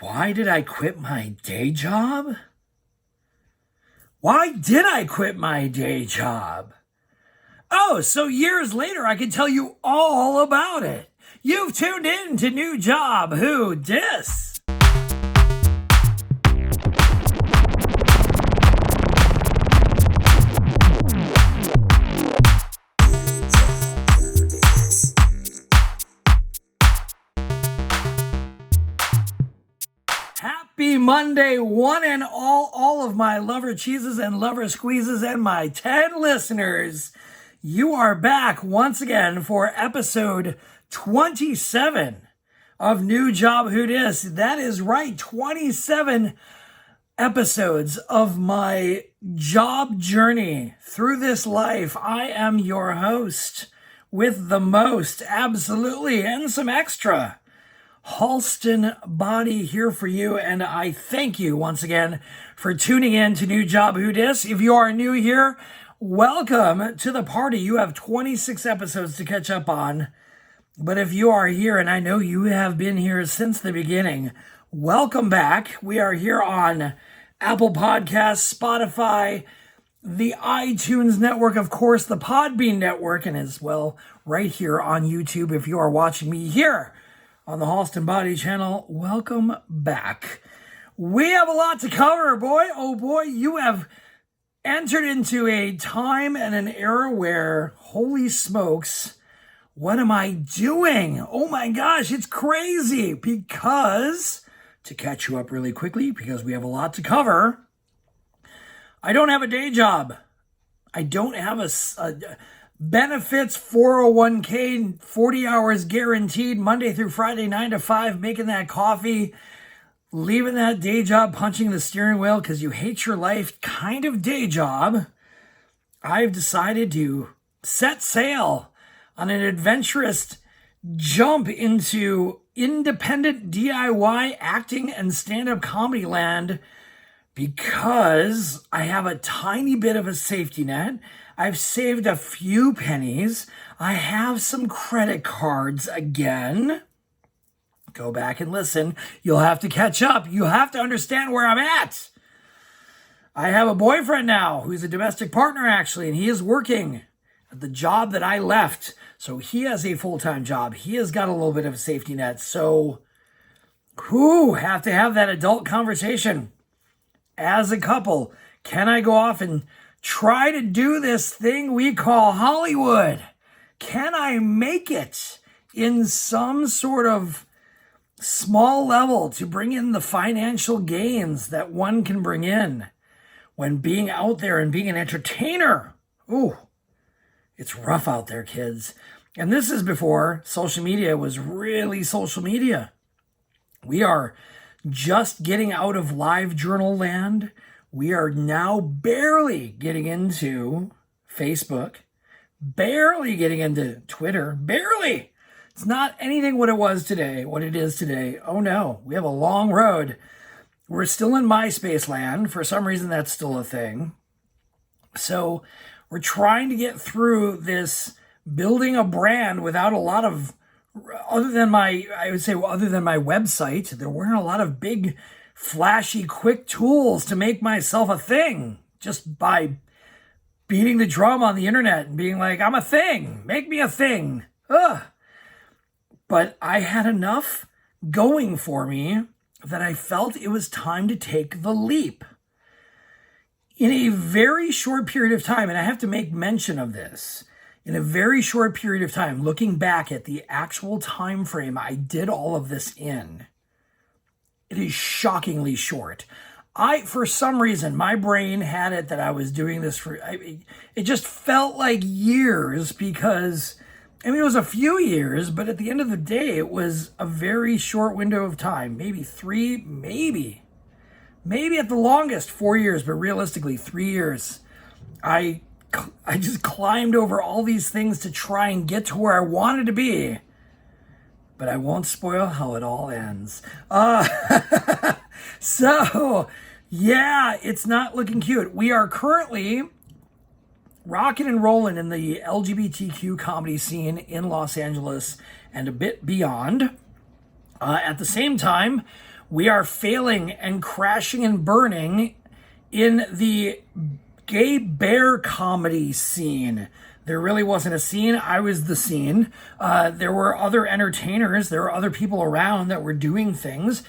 Why did I quit my day job? Why did I quit my day job? Oh, so years later I can tell you all about it. You've tuned in to New Job Who Dis. Happy Monday, one and all of my lover cheeses and lover squeezes and my 10 listeners. You are back once again for episode 27 of New Job Who Dis. That is right, 27 episodes of my job journey through this life. I am your host with the most, absolutely, and some extra. Halston Body here for you, and I thank you once again for tuning in to New Job Who Dis. If you are new here, welcome to the party. You have 26 episodes to catch up on, but if you are here, and I know you have been here since the beginning, welcome back. We are here on Apple Podcasts, Spotify, the iTunes network, of course, the Podbean network, and as well right here on YouTube if you are watching me here on the Halston Body channel. Welcome back. We have a lot to cover, boy. Oh boy, you have entered into a time and an era where, holy smokes, what am I doing? Oh my gosh, it's crazy. Because, to catch you up really quickly, because we have a lot to cover, I don't have a day job. I don't have a benefits, 401k, 40 hours guaranteed, Monday through Friday, 9 to 5, making that coffee, leaving that day job, punching the steering wheel because you hate your life kind of day job. I've decided to set sail on an adventurous jump into independent DIY acting and stand-up comedy land because I have a tiny bit of a safety net. I've saved a few pennies. I have some credit cards again. Go back and listen. You'll have to catch up. You have to understand where I'm at. I have a boyfriend now who's a domestic partner, actually, and he is working at the job that I left. So he has a full-time job. He has got a little bit of a safety net. So, have to have that adult conversation. As a couple, can I go off and try to do this thing we call Hollywood? Can I make it in some sort of small level to bring in the financial gains that one can bring in when being out there and being an entertainer? Ooh, it's rough out there, kids. And this is before social media was really social media. We are just getting out of live journal land. We are now barely getting into Facebook, barely getting into Twitter, barely. It's not anything what it is today. Oh no, we have a long road. We're still in MySpace land. For some reason, that's still a thing. So we're trying to get through this building a brand without a lot of, other than my website, there weren't a lot of big, flashy, quick tools to make myself a thing just by beating the drum on the internet and being like, I'm a thing, make me a thing. Ugh. But I had enough going for me that I felt it was time to take the leap. In a very short period of time, and I have to make mention of this, in a very short period of time, looking back at the actual time frame I did all of this in, it is shockingly short. For some reason, my brain had it that I was doing this for, it just felt like years because, it was a few years, but at the end of the day, it was a very short window of time. Maybe 3, maybe at the longest 4 years, but realistically 3 years. I just climbed over all these things to try and get to where I wanted to be. But I won't spoil how it all ends. So, yeah, it's not looking cute. We are currently rocking and rolling in the LGBTQ comedy scene in Los Angeles and a bit beyond. At the same time, We are failing and crashing and burning in the gay bear comedy scene. There really wasn't a scene. I was the scene. There were other entertainers. There were other people around that were doing things.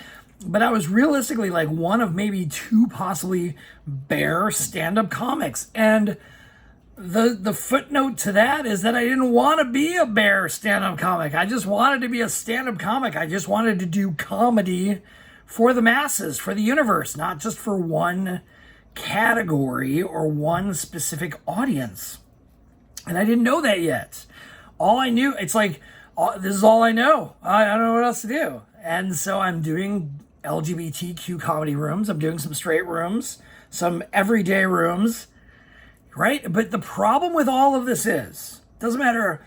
But I was realistically like one of maybe two possibly bear stand-up comics. And the footnote to that is that I didn't want to be a bear stand-up comic. I just wanted to be a stand-up comic. I just wanted to do comedy for the masses, for the universe, not just for one category or one specific audience. And I didn't know that yet. All I knew, it's like, this is all I know. I don't know what else to do. And so I'm doing LGBTQ comedy rooms. I'm doing some straight rooms, some everyday rooms, right? But the problem with all of this is, it doesn't matter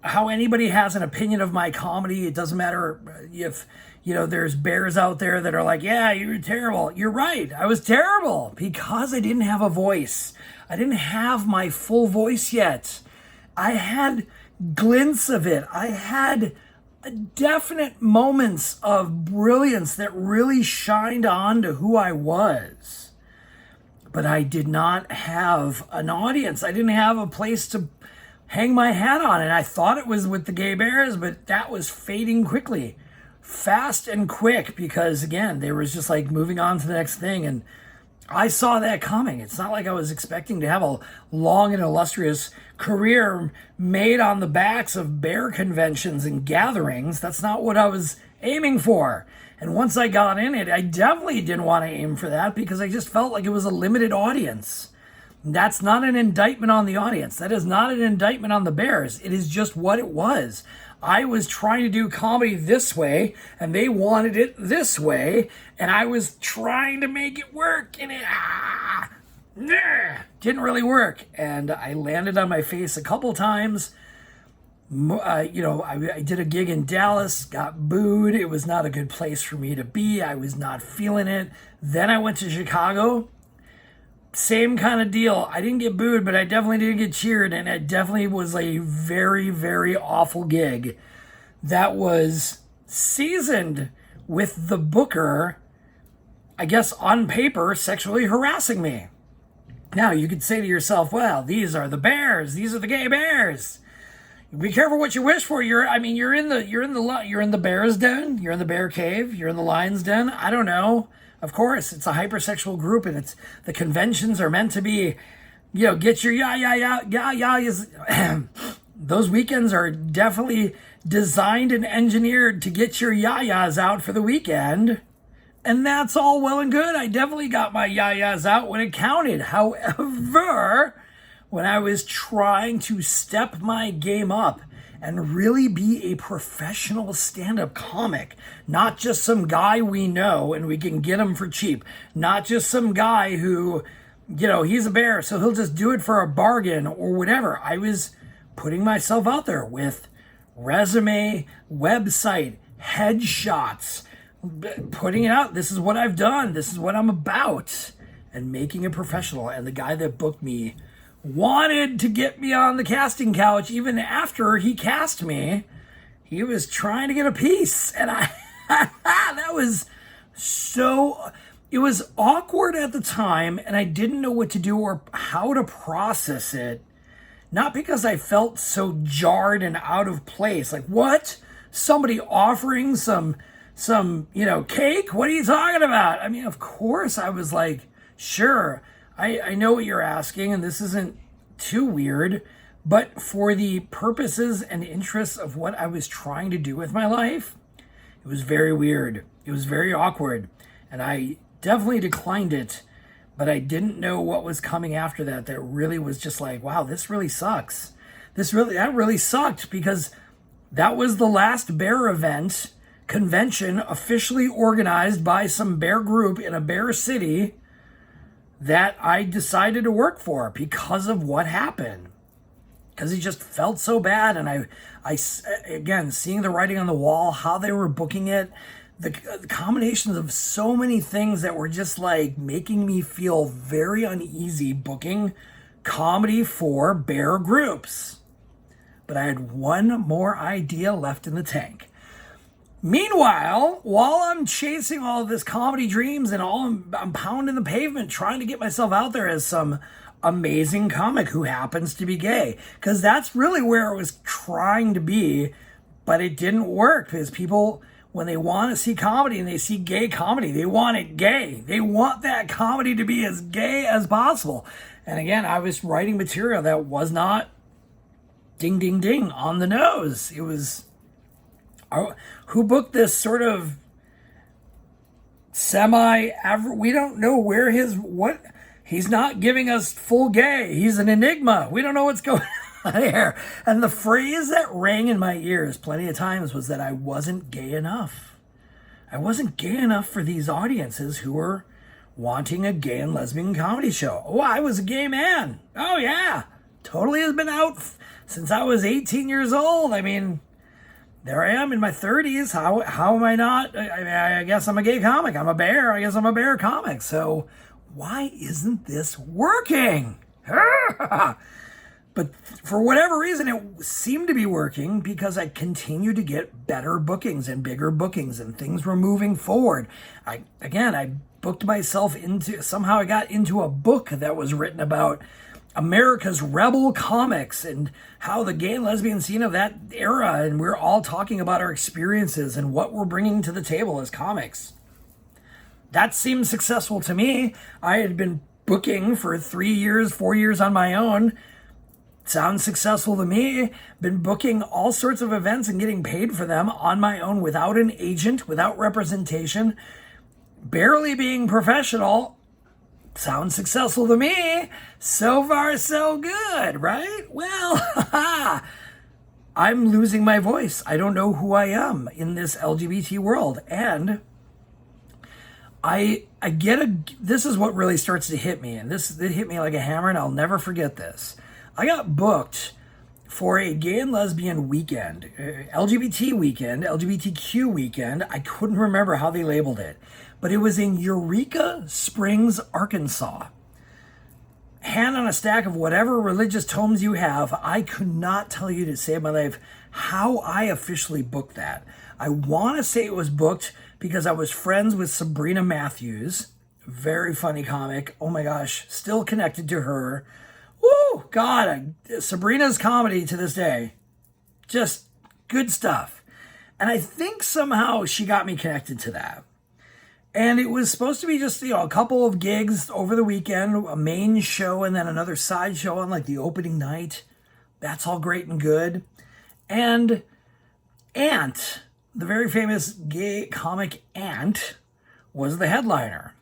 how anybody has an opinion of my comedy. It doesn't matter if, there's bears out there that are like, yeah, you're terrible. You're right. I was terrible because I didn't have a voice. I didn't have my full voice yet. I had glints of it. I had definite moments of brilliance that really shined on to who I was. But I did not have an audience. I didn't have a place to hang my hat on. And I thought it was with the gay bears, but that was fading quickly. Fast and quick, because again, they was just like moving on to the next thing. And I saw that coming. It's not like I was expecting to have a long and illustrious career made on the backs of bear conventions and gatherings. That's not what I was aiming for. And once I got in it, I definitely didn't want to aim for that because I just felt like it was a limited audience. That's not an indictment on the audience. That is not an indictment on the bears. It is just what it was. I was trying to do comedy this way, and they wanted it this way, and I was trying to make it work, and it didn't really work. And I landed on my face a couple times. I did a gig in Dallas, got booed. It was not a good place for me to be. I was not feeling it. Then I went to Chicago. Same kind of deal. I didn't get booed, but I definitely didn't get cheered, and it definitely was a very, very awful gig that was seasoned with the booker, I guess on paper, sexually harassing me. Now, you could say to yourself, well, these are the bears. These are the gay bears. Be careful what you wish for. You're in the bear's den. You're in the bear cave. You're in the lion's den. I don't know. Of course, it's a hypersexual group, and the conventions are meant to be, get your those weekends are definitely designed and engineered to get your yayas out for the weekend. And that's all well and good. I definitely got my yayas out when it counted. However, when I was trying to step my game up and really be a professional stand-up comic, not just some guy we know and we can get him for cheap, not just some guy who, he's a bear, so he'll just do it for a bargain or whatever. I was putting myself out there with resume, website, headshots, putting it out. This is what I've done. This is what I'm about, and making it professional. And the guy that booked me wanted to get me on the casting couch even after he cast me. He was trying to get a piece, and that was it was awkward at the time, and I didn't know what to do or how to process it. Not because I felt so jarred and out of place. Like, what? Somebody offering some cake? What are you talking about? I mean, of course I was like, sure, I know what you're asking, and this isn't too weird, but for the purposes and interests of what I was trying to do with my life, it was very weird. It was very awkward, and I definitely declined it, but I didn't know what was coming after that. That really was just like, wow, this really sucks. That really sucked, because that was the last bear event convention officially organized by some bear group in a bear city that I decided to work for because of what happened. Because it just felt so bad. And I again, seeing the writing on the wall, how they were booking it, the combinations of so many things that were just like making me feel very uneasy booking comedy for bear groups. But I had one more idea left in the tank. Meanwhile, while I'm chasing all of this comedy dreams and I'm pounding the pavement trying to get myself out there as some amazing comic who happens to be gay, because that's really where it was trying to be, but it didn't work because people, when they want to see comedy and they see gay comedy, they want it gay. They want that comedy to be as gay as possible. And again, I was writing material that was not ding, ding, ding on the nose. It was, who booked this sort of we don't know where he's not giving us full gay. He's an enigma. We don't know what's going on here. And the phrase that rang in my ears plenty of times was that I wasn't gay enough. I wasn't gay enough for these audiences who were wanting a gay and lesbian comedy show. Oh, I was a gay man. Oh, yeah. Totally has been out since I was 18 years old. I mean, there I am in my 30s. How am I not? I guess I'm a gay comic. I'm a bear. I guess I'm a bear comic. So why isn't this working? But for whatever reason, it seemed to be working because I continued to get better bookings and bigger bookings and things were moving forward. I booked myself somehow I got into a book that was written about America's rebel comics and how the gay and lesbian scene of that era, and we're all talking about our experiences and what we're bringing to the table as comics. That seemed successful to me. I had been booking for 3 years, 4 years on my own. Sounds successful to me. Been booking all sorts of events and getting paid for them on my own without an agent, without representation, barely being professional. Sounds successful to me. So far, so good, right? Well, I'm losing my voice. I don't know who I am in this LGBT world. And this is what really starts to hit me. And it hit me like a hammer, and I'll never forget this. I got booked for a gay and lesbian weekend, LGBT weekend, LGBTQ weekend. I couldn't remember how they labeled it, but it was in Eureka Springs, Arkansas. Hand on a stack of whatever religious tomes you have, I could not tell you to save my life how I officially booked that. I want to say it was booked because I was friends with Sabrina Matthews, very funny comic. Oh my gosh, still connected to her. Woo, God, Sabrina's comedy to this day, just good stuff. And I think somehow she got me connected to that. And it was supposed to be just, a couple of gigs over the weekend, a main show and then another side show on like the opening night. That's all great and good. And Ant, the very famous gay comic Ant, was the headliner.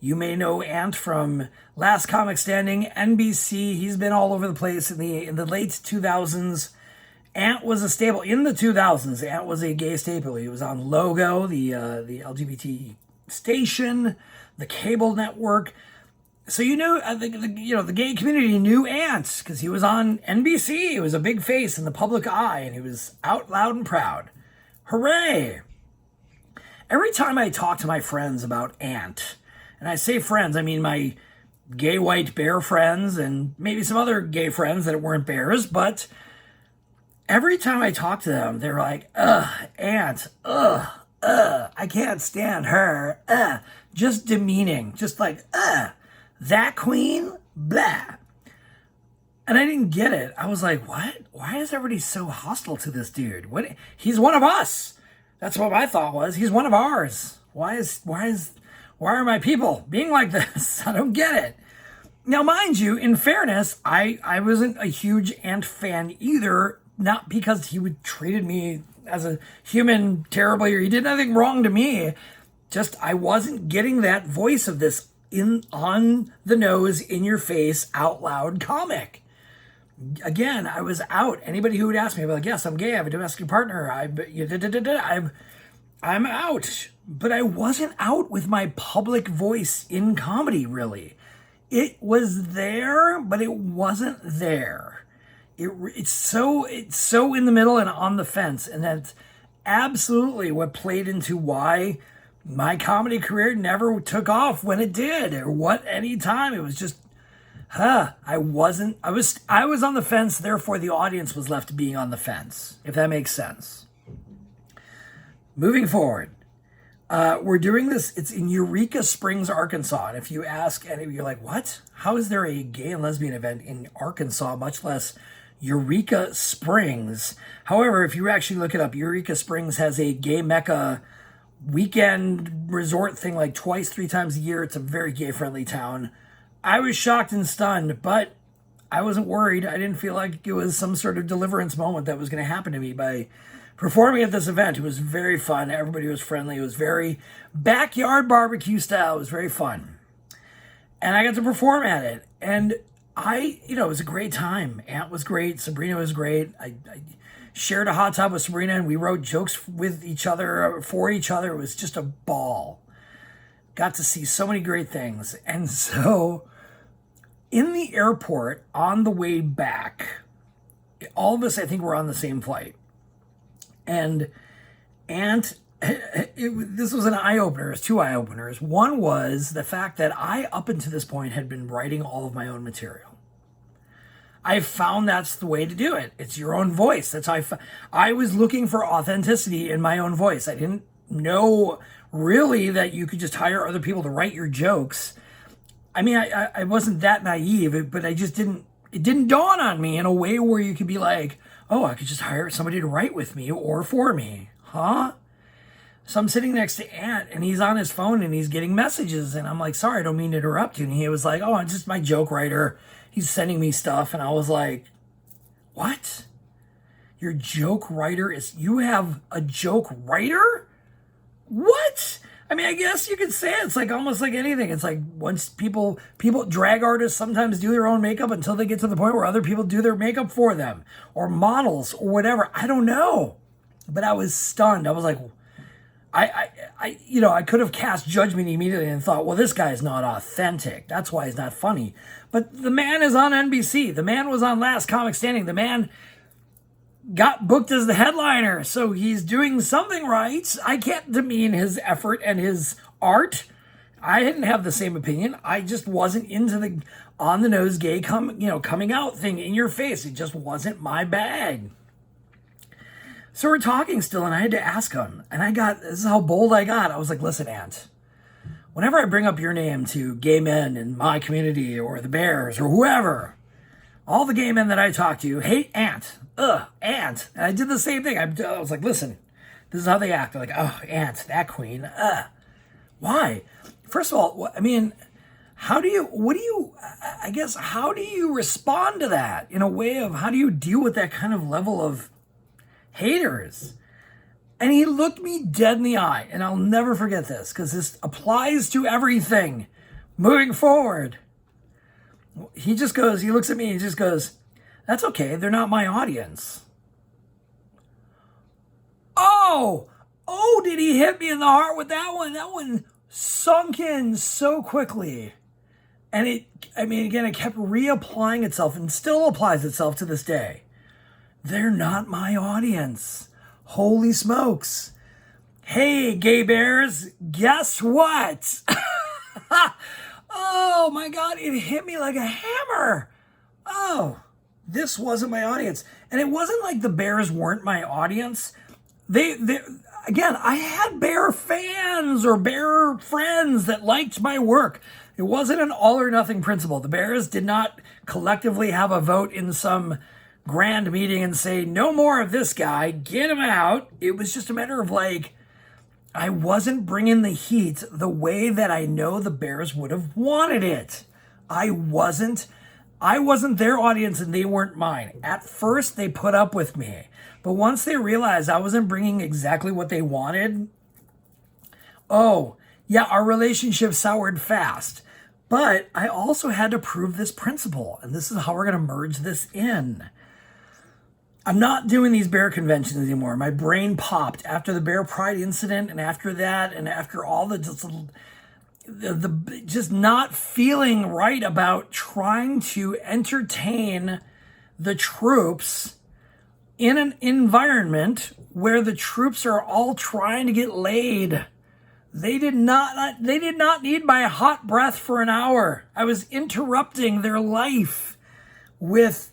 You may know Ant from Last Comic Standing, NBC. He's been all over the place in the late 2000s. Ant was a staple in the 2000s. Ant was a gay staple. He was on Logo, the LGBT station, the cable network. So the gay community knew Ant because he was on NBC. He was a big face in the public eye, and he was out loud and proud. Hooray! Every time I talk to my friends about Ant, and I say friends, I mean my gay white bear friends and maybe some other gay friends that weren't bears, but every time I talk to them, they're like, Ant, I can't stand her, just demeaning, just like, that queen, blah. And I didn't get it. I was like, what? Why is everybody so hostile to this dude? What? He's one of us. That's what my thought was. He's one of ours. Why are my people being like this? I don't get it. Now, mind you, in fairness, I wasn't a huge Ant fan either, not because he would treated me as a human terribly or he did nothing wrong to me. Just I wasn't getting that voice of this on the nose, in your face, out loud comic. Again, I was out. Anybody who would ask me, I'd be like, yes, I'm gay. I have a domestic partner. I'm out. But I wasn't out with my public voice in comedy, really. It was there, but it wasn't there. It's so in the middle and on the fence. And that's absolutely what played into why my comedy career never took off when it did, or any time. It was just, I was on the fence, therefore the audience was left being on the fence, if that makes sense. moving forward. We're doing this. It's in Eureka Springs, Arkansas. And if you ask any, you're like, what? How is there a gay and lesbian event in Arkansas, much less Eureka Springs? However, if you actually look it up, Eureka Springs has a gay mecca weekend resort thing like twice, 3 times a year. It's a very gay friendly town. I was shocked and stunned, but I wasn't worried. I didn't feel like it was some sort of deliverance moment that was going to happen to me by performing at this event. It was very fun. Everybody was friendly. It was very backyard barbecue style. It was very fun. And I got to perform at it. And it was a great time. Ant was great. Sabrina was great. I shared a hot tub with Sabrina, and we wrote jokes with each other, for each other. It was just a ball. Got to see so many great things. And so in the airport on the way back, all of us, I think, were on the same flight. And this was an eye-opener. It was 2 eye-openers. One was the fact that I, up until this point, had been writing all of my own material. I found that's the way to do it. It's your own voice. That's how I was looking for authenticity in my own voice. I didn't know really that you could just hire other people to write your jokes. I mean, I wasn't that naive, but it didn't dawn on me in a way where you could be like, oh, I could just hire somebody to write with me or for me. Huh? So I'm sitting next to Ant, and he's on his phone, and he's getting messages, and I'm like, sorry, I don't mean to interrupt you. And he was like, oh, I'm just my joke writer. He's sending me stuff. And I was like, what? Your joke writer you have a joke writer? What? I mean, I guess you could say it's like almost like anything. It's like once people, drag artists sometimes do their own makeup until they get to the point where other people do their makeup for them, or models or whatever. I don't know. But I was stunned. I was like, I could have cast judgment immediately and thought, well, this guy is not authentic. That's why he's not funny. But the man is on NBC. The man was on Last Comic Standing. The man got booked as the headliner. So he's doing something right. I can't demean his effort and his art. I didn't have the same opinion. I just wasn't into the on-the-nose gay coming out thing in your face. It just wasn't my bag. So we're talking still, and I had to ask him. And this is how bold I got. I was like, listen, Ant, whenever I bring up your name to gay men in my community or the Bears or whoever, all the gay men that I talk to hate Ant. Ant. And I did the same thing. I was like, listen, this is how they act. They're like, oh, Ant, that queen. Why? First of all, I mean, how do you respond to that in a way of how do you deal with that kind of level of haters? And he looked me dead in the eye, and I'll never forget this because this applies to everything moving forward. He looks at me and he just goes, that's okay, they're not my audience. Oh, did he hit me in the heart with that one? That one sunk in so quickly. And it kept reapplying itself and still applies itself to this day. They're not my audience. Holy smokes. Hey, gay bears, guess what? Oh my God, it hit me like a hammer. Oh, this wasn't my audience. And it wasn't like the Bears weren't my audience. Again, I had Bear fans or Bear friends that liked my work. It wasn't an all or nothing principle. The Bears did not collectively have a vote in some grand meeting and say, no more of this guy, get him out. It was just a matter of like, I wasn't bringing the heat the way that I know the Bears would have wanted it. I wasn't their audience and they weren't mine. At first, they put up with me. But once they realized I wasn't bringing exactly what they wanted, oh, yeah, our relationship soured fast. But I also had to prove this principle, and this is how we're going to merge this in. I'm not doing these bear conventions anymore. My brain popped after the Bear Pride incident, and after that, and after all the just not feeling right about trying to entertain the troops in an environment where the troops are all trying to get laid. They did not need my hot breath for an hour. I was interrupting their life with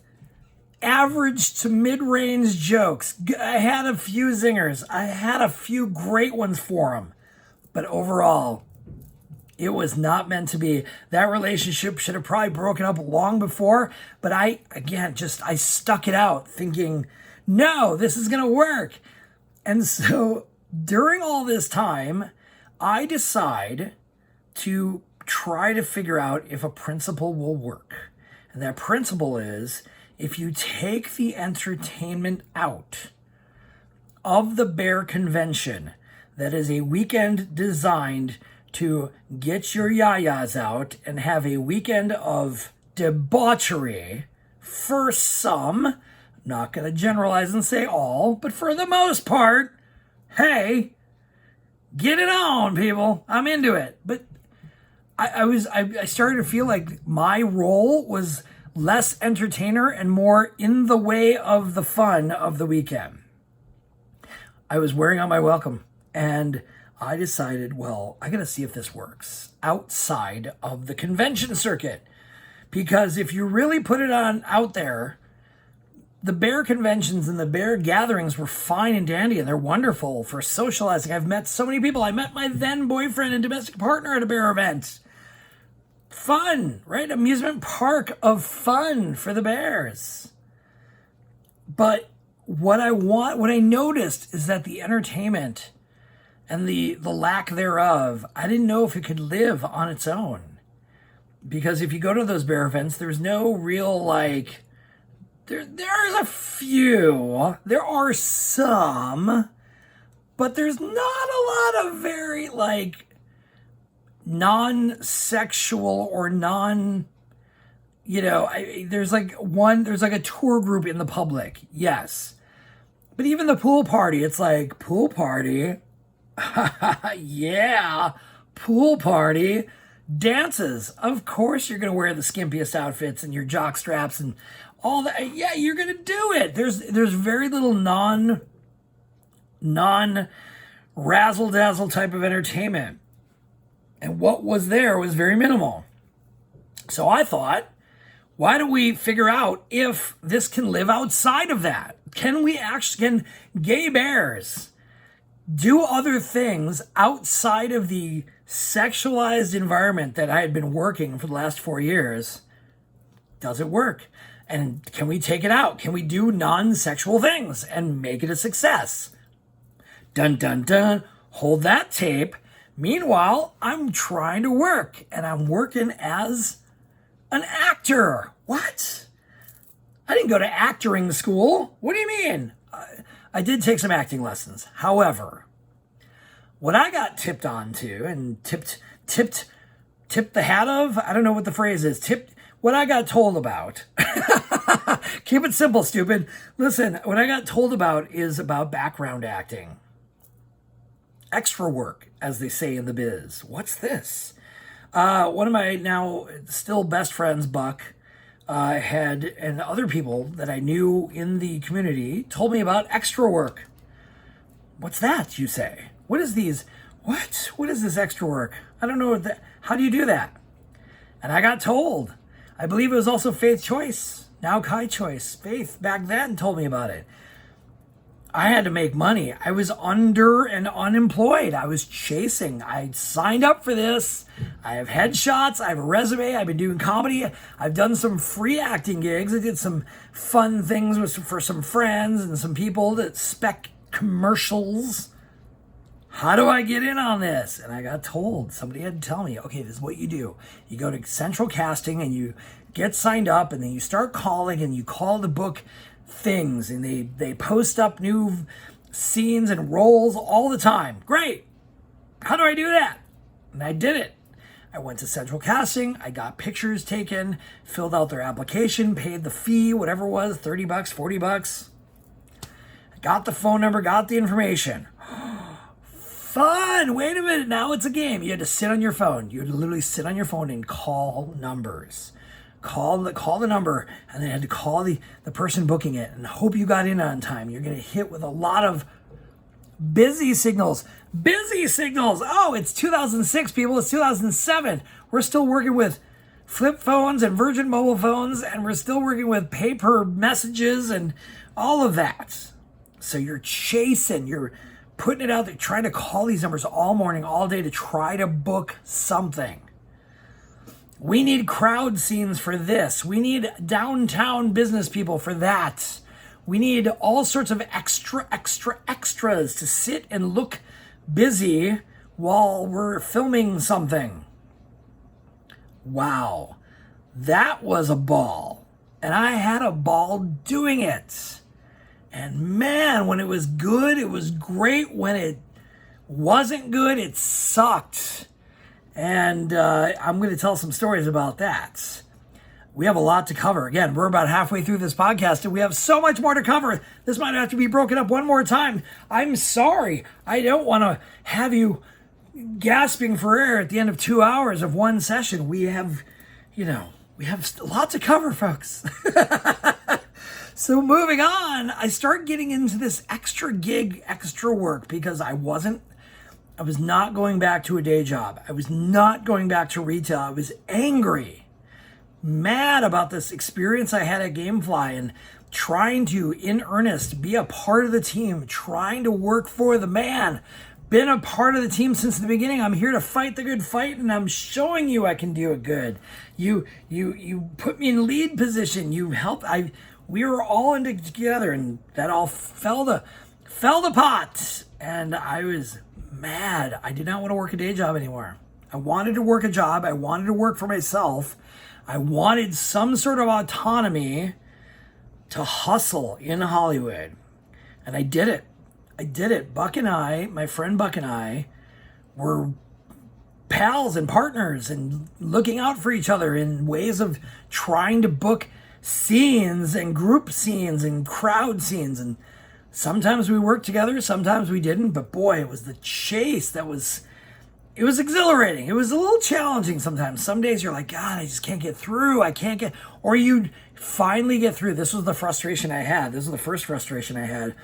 average to mid-range jokes. I had a few zingers. I had a few great ones for them. But overall, it was not meant to be. That relationship should have probably broken up long before. But I stuck it out thinking, no, this is going to work. And so during all this time, I decide to try to figure out if a principle will work. And that principle is, if you take the entertainment out of the bear convention, that is a weekend designed to get your yayas out and have a weekend of debauchery for some, not going to generalize and say all, but for the most part, hey, get it on, people. I'm into it. But I started to feel like my role was less entertainer and more in the way of the fun of the weekend. I was wearing out my welcome, and I decided, well, I got to see if this works outside of the convention circuit. Because if you really put it on out there, the bear conventions and the bear gatherings were fine and dandy, and they're wonderful for socializing. I've met so many people. I met my then boyfriend and domestic partner at a bear event. Fun, right? Amusement park of fun for the bears. But what I noticed is that the entertainment and the lack thereof, I didn't know if it could live on its own. Because if you go to those bear events, there's no real, like, there's a few, there are some, but there's not a lot of very, like, non-sexual or there's like a tour group in the public, yes. But even the pool party, it's like, pool party? Yeah, pool party. Dances, of course you're going to wear the skimpiest outfits and your jock straps and all that. Yeah, you're going to do it. There's very little non razzle-dazzle type of entertainment. And what was there was very minimal. So I thought, why don't we figure out if this can live outside of that? Can gay bears do other things outside of the sexualized environment that I had been working for the last 4 years? Does it work? And can we take it out? Can we do non-sexual things and make it a success? Dun, dun, dun. Hold that tape. Meanwhile, I'm trying to work, and I'm working as an actor. What? I didn't go to actoring school. What do you mean? I did take some acting lessons. However, what I got tipped onto and tipped the hat of, I don't know what the phrase is, what I got told about. Keep it simple, stupid. Listen, what I got told about is about background acting. Extra work, as they say in the biz. What's this? One of my now still best friends, Buck, and other people that I knew in the community told me about extra work. What's that, you say? What is these? What is this extra work? I don't know. How do you do that? And I got told. I believe it was also Faith Choice, now Kai Choice. Faith back then told me about it. I had to make money. I was under and unemployed. I was chasing. I signed up for this. I have headshots. I have a resume. I've been doing comedy. I've done some free acting gigs. I did some fun things for some friends and some people that spec commercials. How do I get in on this? And I got told. Somebody had to tell me, okay, this is what you do. You go to Central Casting and you get signed up, and then you start calling and you call the book things, and they post up new scenes and roles all the time. Great. How do I do that? And I did it. I went to Central Casting. I got pictures taken, filled out their application, paid the fee, whatever it was, $30, $40. I got the phone number, got the information. Fun. Wait a minute. Now it's a game. You had to sit on your phone. You had to literally sit on your phone and call numbers. Call the number, and then had to call the person booking it and hope you got in on time. You're going to hit with a lot of busy signals. Busy signals. Oh, it's 2006, people. It's 2007. We're still working with flip phones and Virgin mobile phones, and we're still working with paper messages and all of that. So you're chasing, you're putting it out there, trying to call these numbers all morning, all day to try to book something. We need crowd scenes for this. We need downtown business people for that. We need all sorts of extras to sit and look busy while we're filming something. Wow, that was a ball. And I had a ball doing it. And man, when it was good, it was great. When it wasn't good, it sucked. And I'm going to tell some stories about that. We have a lot to cover. Again, we're about halfway through this podcast, and we have so much more to cover. This might have to be broken up one more time. I'm sorry. I don't want to have you gasping for air at the end of 2 hours of one session. We have a lot to cover, folks. So moving on, I start getting into this extra gig, extra work, because I was not going back to a day job. I was not going back to retail. I was angry, mad about this experience I had at Gamefly and trying to, in earnest, be a part of the team, trying to work for the man. Been a part of the team since the beginning. I'm here to fight the good fight, and I'm showing you I can do it good. You put me in lead position. You helped. We were all in it together, and that all fell the pot. And I was mad. I did not want to work a day job anymore. I wanted to work a job. I wanted to work for myself. I wanted some sort of autonomy to hustle in Hollywood. And I did it. Buck and I, my friend Buck and I, were pals and partners and looking out for each other in ways of trying to book scenes and group scenes and crowd scenes. And sometimes we worked together, sometimes we didn't. But boy, it was the chase it was exhilarating. It was a little challenging sometimes. Some days you're like, God, I just can't get through. Or you'd finally get through. This was the frustration I had. This was the first frustration I had.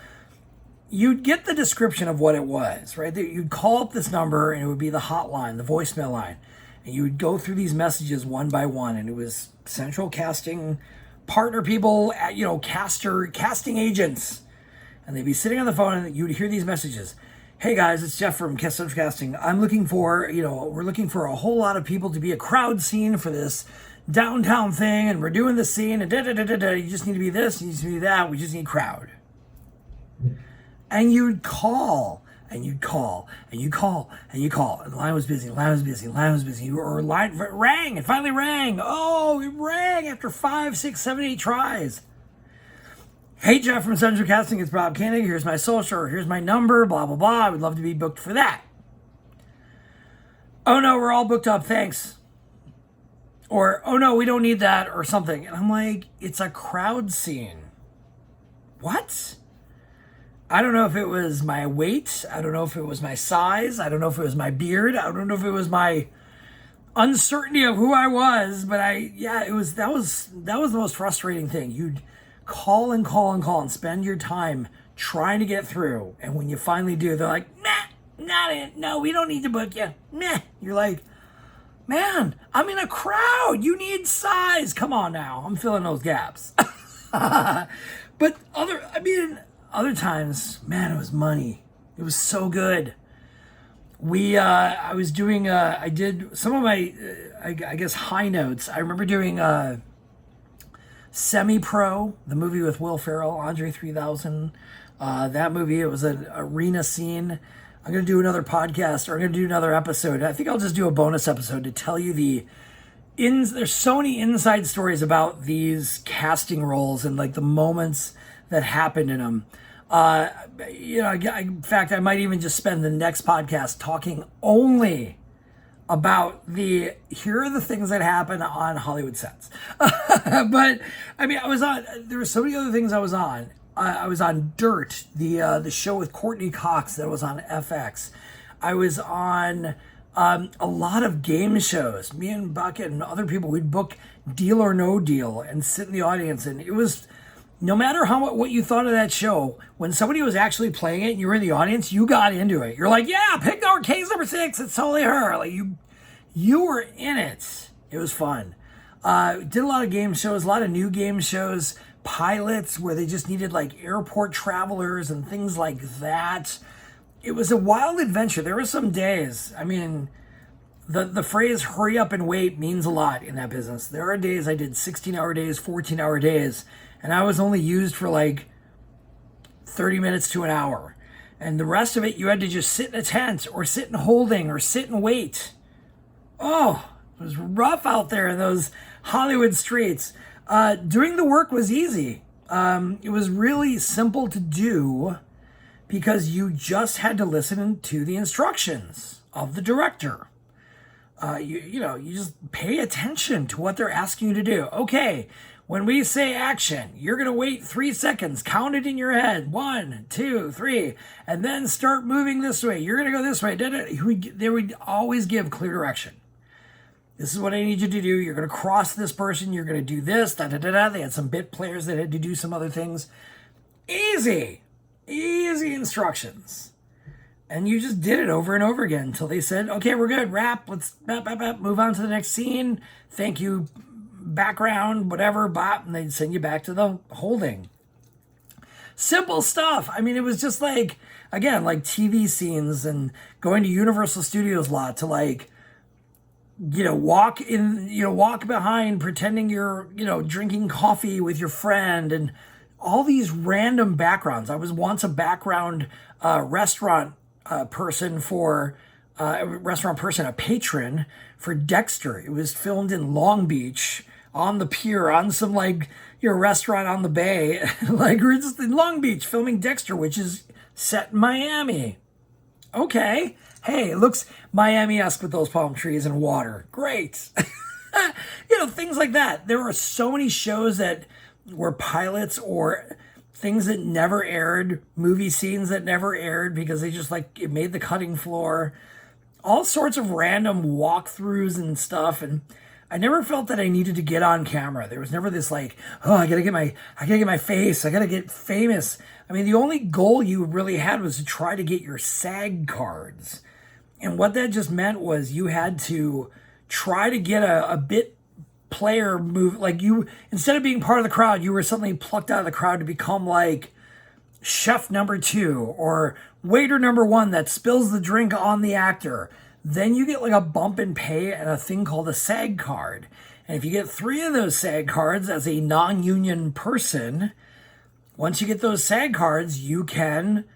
You'd get the description of what it was, right? You'd call up this number and it would be the hotline, the voicemail line. And you would go through these messages one by one. And it was central casting partner people, casting agents. And they'd be sitting on the phone and you'd hear these messages. Hey guys, it's Jeff from Central Casting. I'm looking for, we're looking for a whole lot of people to be a crowd scene for this downtown thing. And we're doing this scene and You just need to be this, you just need to be that. We just need crowd. And you'd call, and you'd call, and you call, and you call. And the line was busy, Or line rang, it finally rang. Oh, it rang after 5, 6, 7, 8 tries. Hey, Jeff from Central Casting, it's Bob Koenig. Here's my social, here's my number, blah, blah, blah. I would love to be booked for that. Oh, no, we're all booked up, thanks. Or, oh, no, we don't need that, or something. And I'm like, it's a crowd scene. What? I don't know if it was my weight. I don't know if it was my size. I don't know if it was my beard. I don't know if it was my uncertainty of who I was. But that was the most frustrating thing. You'd call and call and call and spend your time trying to get through. And when you finally do, they're like, nah, not it. No, we don't need to book you. Nah. You're like, man, I'm in a crowd. You need size. Come on now. I'm filling those gaps. But other times, man, it was money. It was so good. I did some of my, I guess, high notes. I remember doing Semi-Pro, the movie with Will Ferrell, Andre 3000. That movie, it was an arena scene. I'm going to do another podcast, or I'm going to do another episode. I think I'll just do a bonus episode to tell you there's so many inside stories about these casting roles and like the moments that happened in them. In fact, I might even just spend the next podcast talking only about here are the things that happen on Hollywood sets. But there were so many other things I was on. I was on Dirt, the show with Courtney Cox that was on FX. I was on a lot of game shows. Me and Bucket and other people, we'd book Deal or No Deal and sit in the audience. And it was, no matter what you thought of that show, when somebody was actually playing it and you were in the audience, you got into it. You're like, yeah, case number 6, it's totally her. Like you were in it. It was fun. Did a lot of game shows, a lot of new game shows, pilots where they just needed like airport travelers and things like that. It was a wild adventure. There were some days, I mean, the phrase hurry up and wait means a lot in that business. There are days I did 16-hour days, 14-hour days, and I was only used for like 30 minutes to an hour. And the rest of it, you had to just sit in a tent or sit in holding or sit and wait. Oh, it was rough out there in those Hollywood streets. Doing the work was easy. It was really simple to do because you just had to listen to the instructions of the director. You just pay attention to what they're asking you to do. Okay, when we say action, you're going to wait 3 seconds, count it in your head, 1, 2, 3, and then start moving this way. You're going to go this way. They would always give clear direction. This is what I need you to do. You're going to cross this person. You're going to do this. They had some bit players that had to do some other things. Easy instructions. And you just did it over and over again until they said, okay, we're good, wrap, let's move on to the next scene. Thank you, background, whatever, bop, and they'd send you back to the holding. Simple stuff. I mean, it was just like, again, like TV scenes and going to Universal Studios a lot to like, walk behind pretending you're, drinking coffee with your friend and all these random backgrounds. I was once a background restaurant person, a patron for Dexter. It was filmed in Long Beach on the pier on some restaurant on the bay. We're just in Long Beach filming Dexter, which is set in Miami. Okay. Hey, it looks Miami-esque with those palm trees and water. Great. Things like that. There were so many shows that were pilots or things that never aired, movie scenes that never aired because they just it made the cutting floor, all sorts of random walkthroughs and stuff. And I never felt that I needed to get on camera. There was never this I gotta get my face, I gotta get famous. I mean, the only goal you really had was to try to get your SAG cards. And what that just meant was you had to try to get a bit player move, instead of being part of the crowd, you were suddenly plucked out of the crowd to become like chef number 2 or waiter number 1 that spills the drink on the actor. Then you get a bump in pay and a thing called a SAG card. And if you get 3 of those SAG cards as a non-union person, once you get those SAG cards, you can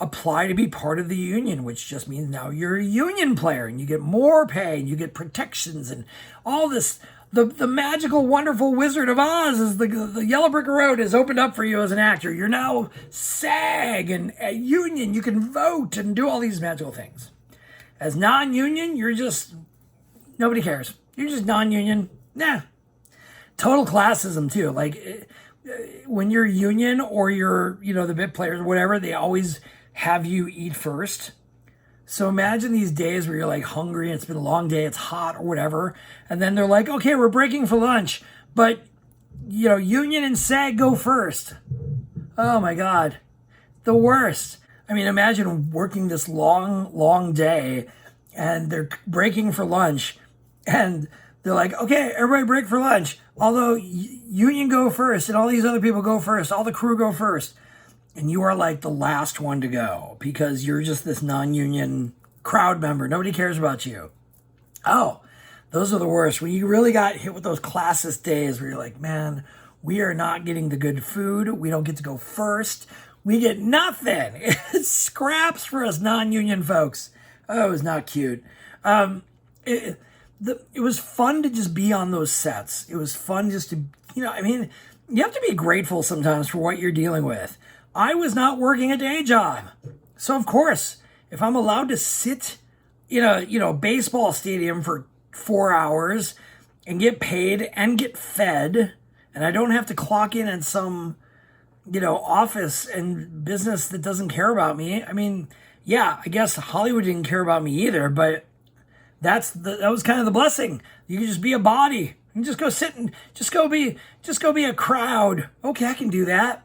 apply to be part of the union, which just means now you're a union player and you get more pay and you get protections and all this. The magical, wonderful Wizard of Oz is the Yellow Brick Road is opened up for you as an actor. You're now SAG and a union. You can vote and do all these magical things. As non-union, you're just, nobody cares. You're just non-union. Nah. Total classism too. When you're union or you're, the bit players or whatever, they always have you eat first. So imagine these days where you're hungry and it's been a long day, it's hot or whatever. And then they're like, okay, we're breaking for lunch, but union and SAG go first. Oh my God. The worst. I mean, imagine working this long day and they're breaking for lunch and they're like, okay, everybody break for lunch. Although union go first and all these other people go first, all the crew go first. And you are the last one to go because you're just this non-union crowd member. Nobody cares about you. Oh, those are the worst. When you really got hit with those classist days where you're like, man, we are not getting the good food. We don't get to go first. We get nothing. It's scraps for us non-union folks. Oh, it was not cute. It was fun to just be on those sets. It was fun just to, you have to be grateful sometimes for what you're dealing with. I was not working a day job. So of course, if I'm allowed to sit in a baseball stadium for 4 hours and get paid and get fed, and I don't have to clock in at some, office and business that doesn't care about me. I mean, yeah, I guess Hollywood didn't care about me either, but that was kind of the blessing. You can just be a body and just go sit and just go be a crowd. Okay, I can do that.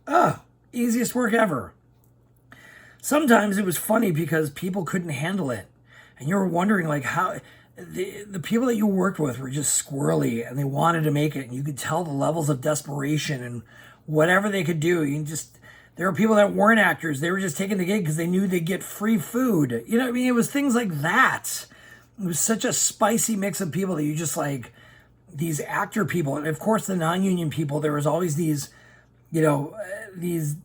Oh, easiest work ever. Sometimes it was funny because people couldn't handle it. And you were wondering how the people that you worked with were just squirrely and they wanted to make it. And you could tell the levels of desperation and whatever they could do. There were people that weren't actors. They were just taking the gig because they knew they'd get free food. You know what I mean? It was things like that. It was such a spicy mix of people that you just like these actor people. And of course, the non-union people, there was always these, these,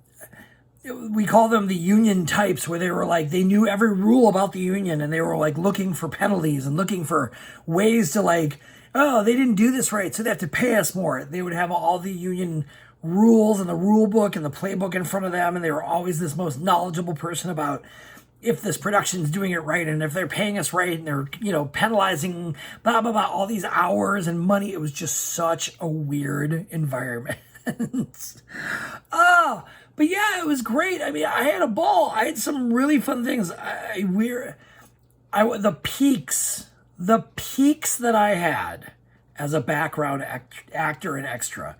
we call them the union types, where they were like, they knew every rule about the union and they were like looking for penalties and looking for ways to like, oh, they didn't do this right, so they have to pay us more. They would have all the union rules and the rule book and the playbook in front of them, and they were always this most knowledgeable person about if this production's doing it right and if they're paying us right and they're, penalizing blah, blah, blah, all these hours and money. It was just such a weird environment. Oh, but yeah, it was great. I mean, I had a ball. I had some really fun things. The peaks that I had as a background actor and extra.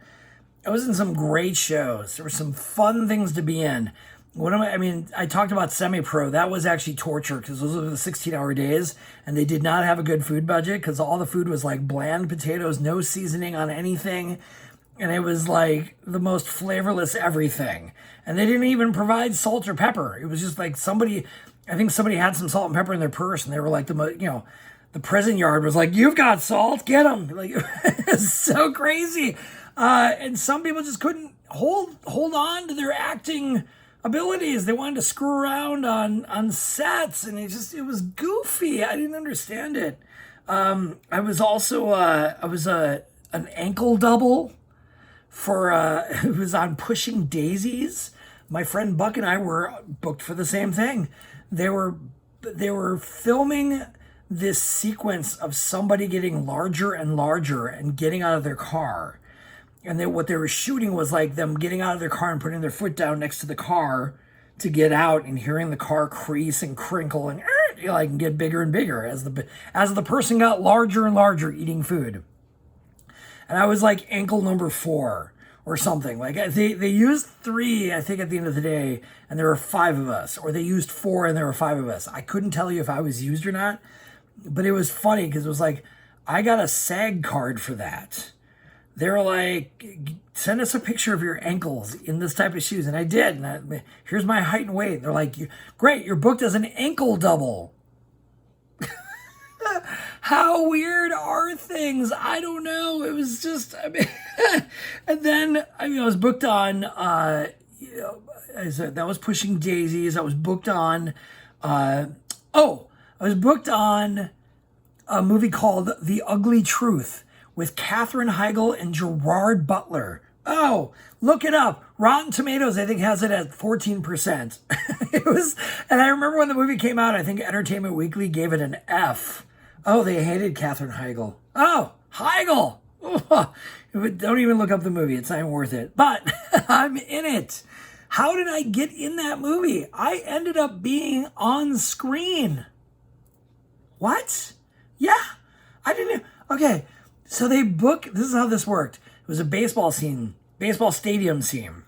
I was in some great shows. There were some fun things to be in. I talked about semi-pro. That was actually torture because those were the 16-hour days, and they did not have a good food budget because all the food was like bland potatoes, no seasoning on anything, and it was like the most flavorless everything. And they didn't even provide salt or pepper. It was just like I think somebody had some salt and pepper in their purse, and they were like, the prison yard was like, "You've got salt, get them." Like, it's so crazy. And some people just couldn't hold on to their acting abilities. They wanted to screw around on sets, and it was goofy. I didn't understand it. I was also an ankle double for it was on Pushing Daisies. My friend Buck and I were booked for the same thing. They were filming this sequence of somebody getting larger and larger and getting out of their car. And then what they were shooting was like them getting out of their car and putting their foot down next to the car to get out, and hearing the car crease and crinkle and and get bigger and bigger as the person got larger and larger eating food. And I was like ankle number 4 or something. Like they used 3, I think, at the end of the day, and there were 5 of us, or they used 4 and there were 5 of us. I couldn't tell you if I was used or not, but it was funny because it was like I got a SAG card for that. They were like, send us a picture of your ankles in this type of shoes. And I did. And here's my height and weight. They're like, great, you're booked as an ankle double. How weird are things? I don't know. It was just, and then, I was booked on, I said, that was Pushing Daisies. I was booked on, I was booked on a movie called The Ugly Truth, with Katherine Heigl and Gerard Butler. Oh, look it up. Rotten Tomatoes, I think, has it at 14%. And I remember when the movie came out, I think Entertainment Weekly gave it an F. Oh, they hated Katherine Heigl. Oh, Heigl! Don't even look up the movie. It's not even worth it. But I'm in it. How did I get in that movie? I ended up being on screen. What? Yeah. I didn't. Okay. So this is how this worked. It was a baseball stadium scene.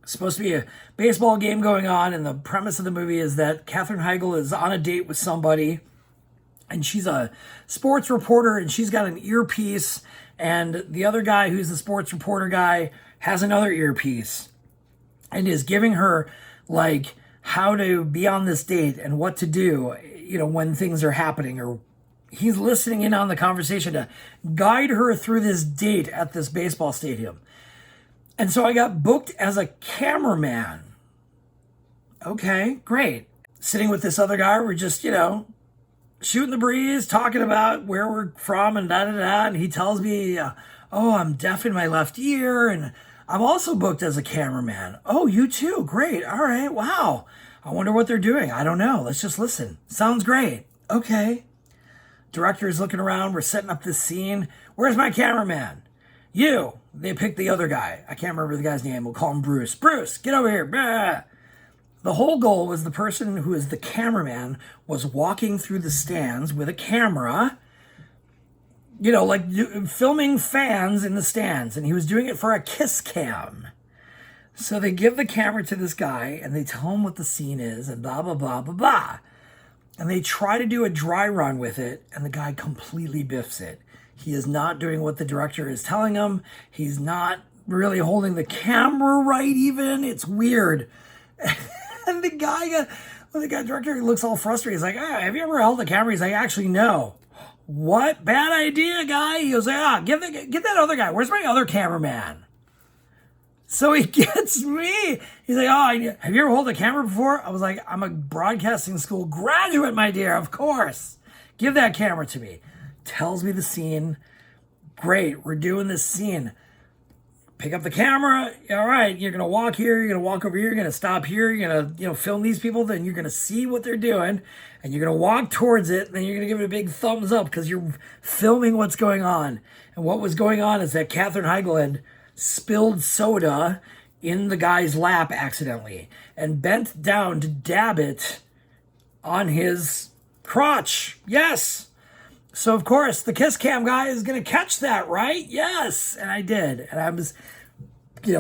It's supposed to be a baseball game going on, and the premise of the movie is that Katherine Heigl is on a date with somebody, and she's a sports reporter, and she's got an earpiece, and the other guy who's the sports reporter guy has another earpiece, and is giving her, like, how to be on this date and what to do, when things are happening, or he's listening in on the conversation to guide her through this date at this baseball stadium. And so I got booked as a cameraman. Okay, great. Sitting with this other guy, we're just, shooting the breeze, talking about where we're from and da-da-da. And he tells me, I'm deaf in my left ear. And I'm also booked as a cameraman. Oh, you too? Great. All right. Wow. I wonder what they're doing. I don't know. Let's just listen. Sounds great. Okay. Director is looking around. We're setting up this scene. Where's my cameraman? You. They picked the other guy. I can't remember the guy's name. We'll call him Bruce. Bruce, get over here. Bah. The whole goal was the person who is the cameraman was walking through the stands with a camera, filming fans in the stands. And he was doing it for a kiss cam. So they give the camera to this guy and they tell him what the scene is and blah, blah, blah, blah, blah. and they try to do a dry run with it, and the guy completely biffs it. He is not doing what the director is telling him. He's not really holding the camera right even. It's weird. And the guy director looks all frustrated. He's like, have you ever held the camera? He's like, actually, no. What? Bad idea, guy. He goes, get that other guy. Where's my other cameraman? So he gets me. He's like, have you ever held a camera before? I was like, I'm a broadcasting school graduate, my dear. Of course. Give that camera to me. Tells me the scene. Great. We're doing this scene. Pick up the camera. All right. You're going to walk here. You're going to walk over here. You're going to stop here. You're going to, film these people. Then you're going to see what they're doing. And you're going to walk towards it. And then you're going to give it a big thumbs up because you're filming what's going on. And what was going on is that Katherine Heigl had spilled soda in the guy's lap accidentally and bent down to dab it on his crotch. Yes. So, of course, the Kiss Cam guy is going to catch that, right? Yes. And I did. And I was,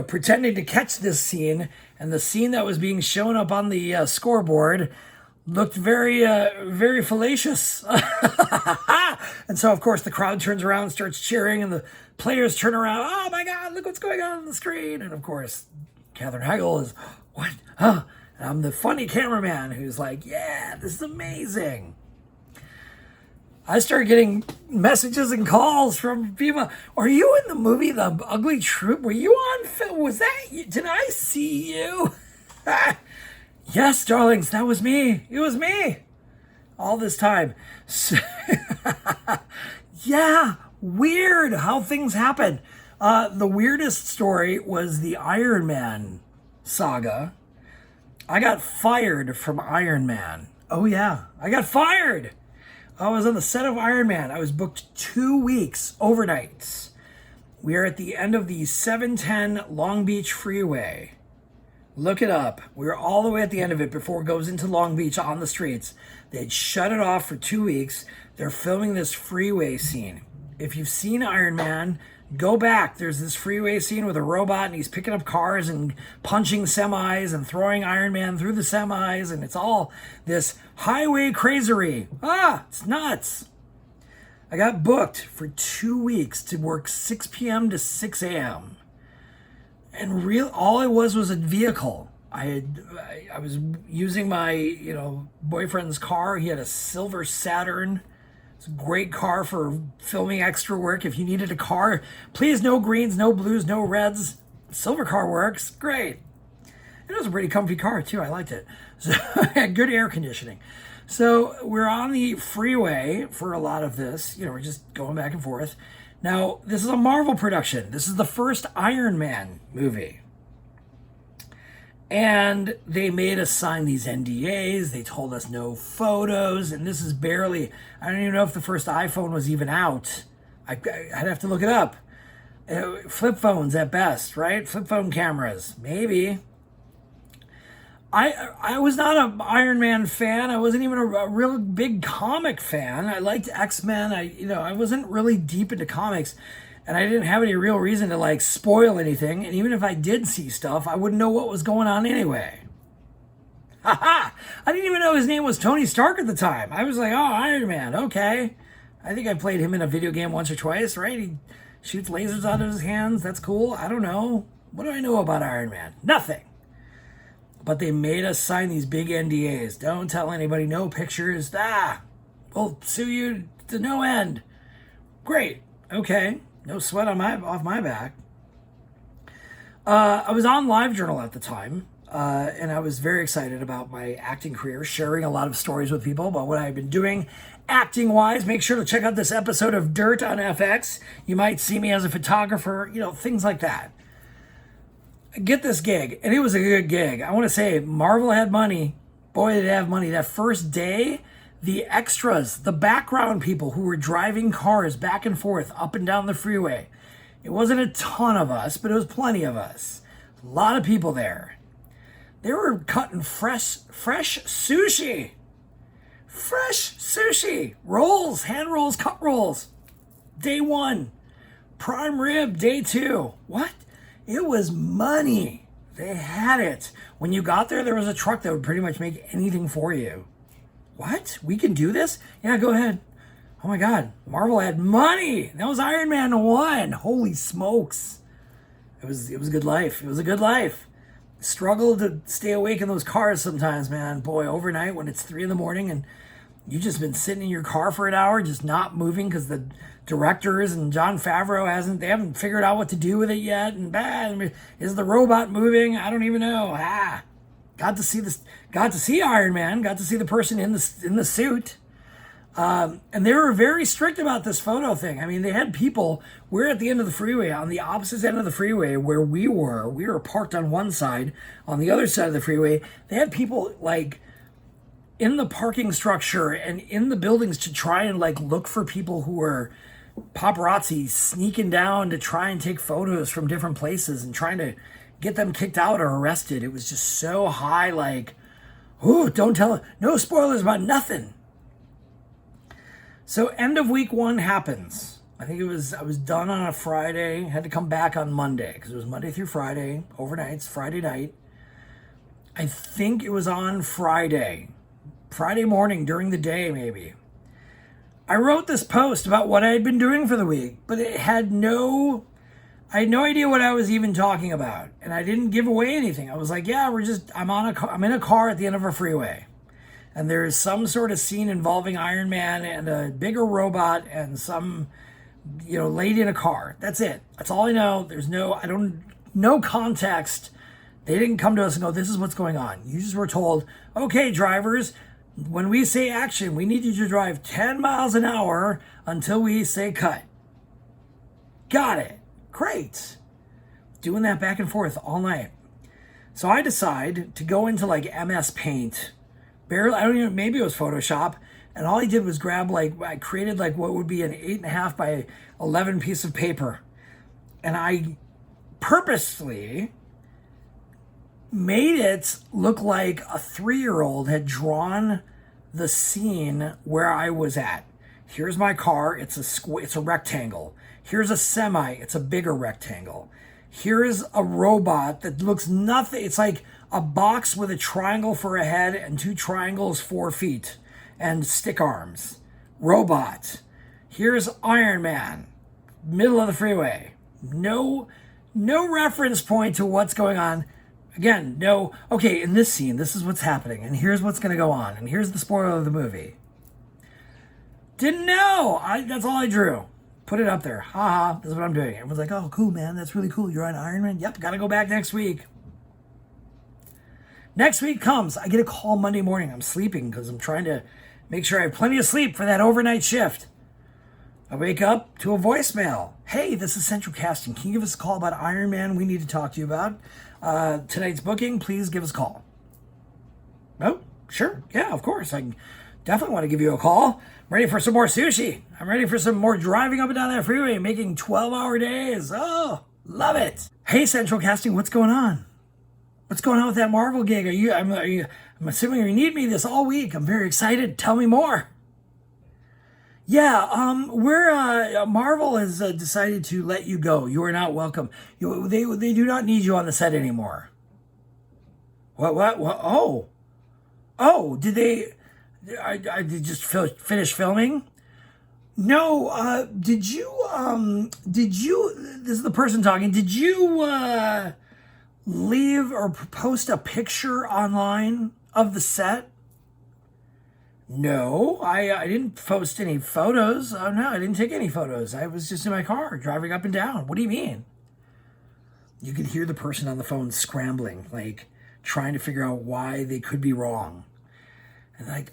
pretending to catch this scene. And the scene that was being shown up on the scoreboard looked very, very fallacious. And so, of course, the crowd turns around and starts cheering. And the players turn around. Oh, my God, look what's going on the screen. And, of course, Katherine Heigl is, what? Huh? And I'm the funny cameraman who's like, yeah, this is amazing. I started getting messages and calls from people. Are you in the movie The Ugly Truth? Were you on film? Was that you? Did I see you? Yes, darlings, that was me. It was me. All this time. So, yeah, weird how things happen. The weirdest story was the Iron Man saga. I got fired from Iron Man. Oh, yeah. I got fired. I was on the set of Iron Man. I was booked 2 weeks, overnights. We are at the end of the 710 Long Beach Freeway. Look it up. We were all the way at the end of it before it goes into Long Beach on the streets. They'd shut it off for 2 weeks. They're filming this freeway scene. If you've seen Iron Man, go back. There's this freeway scene with a robot and he's picking up cars and punching semis and throwing Iron Man through the semis. And it's all this highway crazery. It's nuts. I got booked for 2 weeks to work 6 p.m. to 6 a.m. And all it was a vehicle. I was using my, boyfriend's car. He had a silver Saturn. It's a great car for filming extra work. If you needed a car, please, no greens, no blues, no reds. Silver car works. Great. It was a pretty comfy car, too. I liked it. So it had good air conditioning. So we're on the freeway for a lot of this. We're just going back and forth. Now, this is a Marvel production. This is the first Iron Man movie. And they made us sign these NDAs. They told us no photos. And this is barely, I don't even know if the first iPhone was even out. I'd have to look it up. Flip phones at best, right? Flip phone cameras, maybe. I was not an Iron Man fan. I wasn't even a real big comic fan. I liked X-Men. I wasn't really deep into comics. And I didn't have any real reason to spoil anything. And even if I did see stuff, I wouldn't know what was going on anyway. I didn't even know his name was Tony Stark at the time. I was like, oh, Iron Man, okay. I think I played him in a video game once or twice, right? He shoots lasers out of his hands. That's cool. I don't know. What do I know about Iron Man? Nothing. But they made us sign these big NDAs. Don't tell anybody, no pictures. We'll sue you to no end. Great. Okay. No sweat off my back. I was on LiveJournal at the time, and I was very excited about my acting career, sharing a lot of stories with people about what I've been doing acting-wise. Make sure to check out this episode of Dirt on FX. You might see me as a photographer, things like that. Get this gig, and it was a good gig. I want to say Marvel had money. Boy, did they have money. That first day, the extras, the background people who were driving cars back and forth up and down the freeway. It wasn't a ton of us, but it was plenty of us. A lot of people there. They were cutting fresh sushi. Fresh sushi. Rolls, hand rolls, cut rolls. Day 1. Prime rib, day 2. What? It was money. They had it. When you got there was a truck that would pretty much make anything for you. What? We can do this? Yeah, go ahead. Oh my God, Marvel had money. That was Iron Man 1. Holy smokes. It was a good life. It was a good life. Struggle to stay awake in those cars sometimes, man. Boy, overnight when it's 3 a.m. and you've just been sitting in your car for an hour, just not moving because the directors and Jon Favreau haven't figured out what to do with it yet. And is the robot moving? I don't even know. Got to see this. Got to see Iron Man. Got to see the person in the suit. And they were very strict about this photo thing. I mean, they had people, we're at the end of the freeway, on the opposite end of the freeway where we were parked on one side. On the other side of the freeway, they had people like in the parking structure and in the buildings to try and like look for people who were paparazzi sneaking down to try and take photos from different places and trying to get them kicked out or arrested. It was just so high, like, ooh, don't tell, no spoilers about nothing. So end of week 1 happens. I was done on a Friday, had to come back on Monday because it was Monday through Friday, overnights, Friday night. I think it was on Friday morning during the day maybe. I wrote this post about what I had been doing for the week, but I had no idea what I was even talking about. And I didn't give away anything. I was like, yeah, I'm in a car at the end of a freeway. And there's some sort of scene involving Iron Man and a bigger robot and some, lady in a car. That's it. That's all I know. There's no context. They didn't come to us and go, this is what's going on. You just were told, okay, drivers, when we say action, we need you to drive 10 miles an hour until we say cut. Got it. Great. Doing that back and forth all night. So I decide to go into like MS Paint. Barely, maybe it was Photoshop. And all I did was I created like what would be an 8.5 by 11 piece of paper. And I purposely made it look like a 3-year-old had drawn the scene where I was at. Here's my car. It's a rectangle. Here's a semi. It's a bigger rectangle. Here's a robot that looks nothing. It's like a box with a triangle for a head and 2 triangles, 4 feet, and stick arms. Robot. Here's Iron Man. Middle of the freeway. No reference point to what's going on. Again, no, okay, in this scene, this is what's happening, and here's what's going to go on, and here's the spoiler of the movie. Didn't know. That's all I drew. Put it up there. Haha, this is what I'm doing. Everyone's like, oh, cool, man. That's really cool. You're on Iron Man? Yep, got to go back next week. Next week comes. I get a call Monday morning. I'm sleeping because I'm trying to make sure I have plenty of sleep for that overnight shift. I wake up to a voicemail. Hey, this is Central Casting. Can you give us a call about Iron Man? We need to talk to you about tonight's booking. Please give us a call. Oh, sure. Yeah, of course. I definitely want to give you a call. I'm ready for some more sushi. I'm ready for some more driving up and down that freeway and making 12-hour days. Oh, love it. Hey, Central Casting, what's going on? What's going on with that Marvel gig? I'm assuming you need me this all week. I'm very excited. Tell me more. Yeah, Marvel has decided to let you go. You are not welcome. They do not need you on the set anymore. What? Oh, did they? I just finish filming? No. Did you? This is the person talking. Did you leave or post a picture online of the set? No, I didn't post any photos. Oh, no, I didn't take any photos. I was just in my car driving up and down. What do you mean? You could hear the person on the phone scrambling, like trying to figure out why they could be wrong. And like,